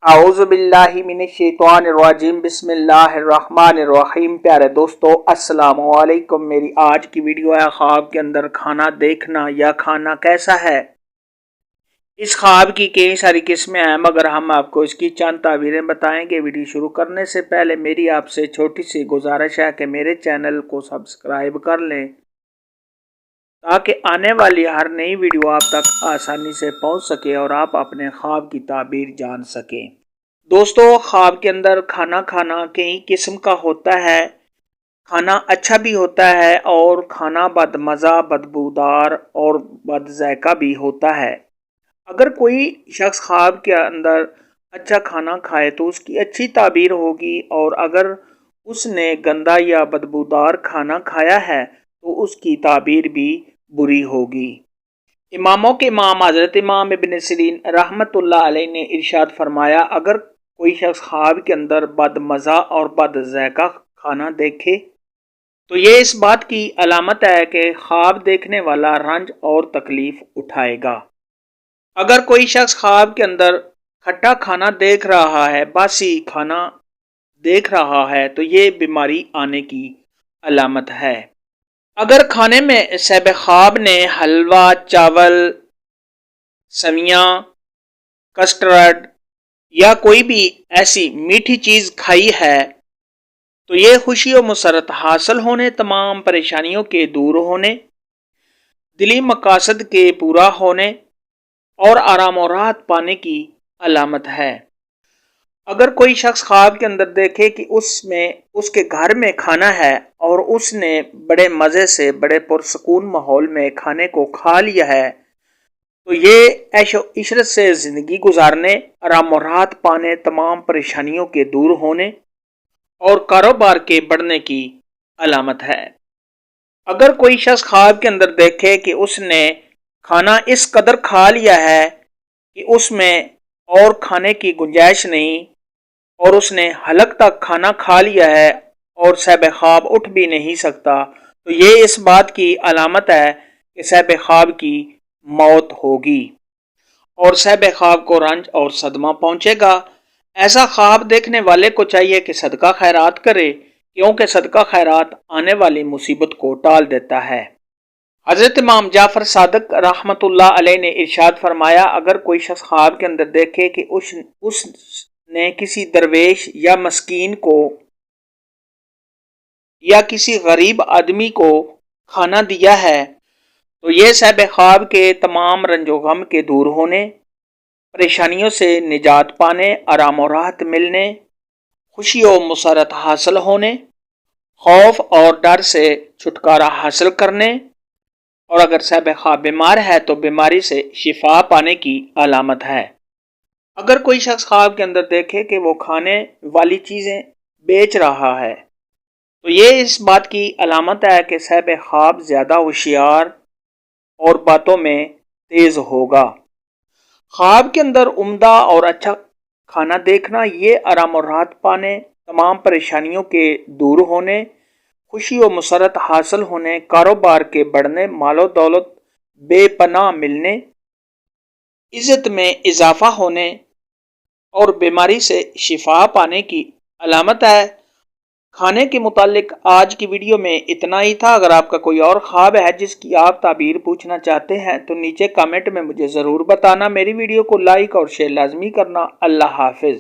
اعوذ باللہ من الشیطان الرجیم بسم اللہ الرحمن الرحیم۔ پیارے دوستو السلام علیکم۔ میری آج کی ویڈیو ہے خواب کے اندر کھانا دیکھنا یا کھانا کیسا ہے۔ اس خواب کی کئی ساری قسمیں ہیں مگر ہم آپ کو اس کی چند تعبیریں بتائیں گے۔ ویڈیو شروع کرنے سے پہلے میری آپ سے چھوٹی سی گزارش ہے کہ میرے چینل کو سبسکرائب کر لیں تاکہ آنے والی ہر نئی ویڈیو آپ تک آسانی سے پہنچ سکے اور آپ اپنے خواب کی تعبیر جان سکیں۔ دوستو، خواب کے اندر کھانا کھانا کئی قسم کا ہوتا ہے۔ کھانا اچھا بھی ہوتا ہے اور کھانا بد مزہ، بدبودار اور بد ذائقہ بھی ہوتا ہے۔ اگر کوئی شخص خواب کے اندر اچھا کھانا کھائے تو اس کی اچھی تعبیر ہوگی، اور اگر اس نے گندا یا بدبودار کھانا کھایا ہے تو اس کی تعبیر بھی بری ہوگی۔ اماموں کے امام حضرت امام ابن سیرین رحمت اللہ علیہ نے ارشاد فرمایا، اگر کوئی شخص خواب کے اندر بد مزہ اور بد ذائقہ کھانا دیکھے تو یہ اس بات کی علامت ہے کہ خواب دیکھنے والا رنج اور تکلیف اٹھائے گا۔ اگر کوئی شخص خواب کے اندر کھٹا کھانا دیکھ رہا ہے، باسی کھانا دیکھ رہا ہے تو یہ بیماری آنے کی علامت ہے۔ اگر کھانے میں صاحب خواب نے حلوہ، چاول، سویاں، کسٹرڈ یا کوئی بھی ایسی میٹھی چیز کھائی ہے تو یہ خوشی و مسرت حاصل ہونے، تمام پریشانیوں کے دور ہونے، دلی مقاصد کے پورا ہونے اور آرام و راحت پانے کی علامت ہے۔ اگر کوئی شخص خواب کے اندر دیکھے کہ اس کے گھر میں کھانا ہے اور اس نے بڑے مزے سے، بڑے پرسکون ماحول میں کھانے کو کھا لیا ہے تو یہ عیش و عشرت سے زندگی گزارنے، آرام و راحت پانے، تمام پریشانیوں کے دور ہونے اور کاروبار کے بڑھنے کی علامت ہے۔ اگر کوئی شخص خواب کے اندر دیکھے کہ اس نے کھانا اس قدر کھا لیا ہے کہ اس میں اور کھانے کی گنجائش نہیں اور اس نے حلق تک کھانا کھا لیا ہے اور صاحب خواب اٹھ بھی نہیں سکتا تو یہ اس بات کی علامت ہے کہ صاحب خواب کی موت ہوگی اور صاحب خواب کو رنج اور صدمہ پہنچے گا۔ ایسا خواب دیکھنے والے کو چاہیے کہ صدقہ خیرات کرے، کیونکہ صدقہ خیرات آنے والی مصیبت کو ٹال دیتا ہے۔ حضرت امام جعفر صادق رحمت اللہ علیہ نے ارشاد فرمایا، اگر کوئی شخص خواب کے اندر دیکھے کہ اس نے کسی درویش یا مسکین کو یا کسی غریب آدمی کو کھانا دیا ہے تو یہ صاحب خواب کے تمام رنج و غم کے دور ہونے، پریشانیوں سے نجات پانے، آرام و راحت ملنے، خوشی و مسرت حاصل ہونے، خوف اور ڈر سے چھٹکارا حاصل کرنے، اور اگر صاحب خواب بیمار ہے تو بیماری سے شفا پانے کی علامت ہے۔ اگر کوئی شخص خواب کے اندر دیکھے کہ وہ کھانے والی چیزیں بیچ رہا ہے تو یہ اس بات کی علامت ہے کہ صاحب خواب زیادہ ہوشیار اور باتوں میں تیز ہوگا۔ خواب کے اندر عمدہ اور اچھا کھانا دیکھنا یہ آرام و راحت پانے، تمام پریشانیوں کے دور ہونے، خوشی و مسرت حاصل ہونے، کاروبار کے بڑھنے، مال و دولت بے پناہ ملنے، عزت میں اضافہ ہونے اور بیماری سے شفا پانے کی علامت ہے۔ کھانے کے متعلق آج کی ویڈیو میں اتنا ہی تھا۔ اگر آپ کا کوئی اور خواب ہے جس کی آپ تعبیر پوچھنا چاہتے ہیں تو نیچے کمنٹ میں مجھے ضرور بتانا۔ میری ویڈیو کو لائک اور شیئر لازمی کرنا۔ اللہ حافظ۔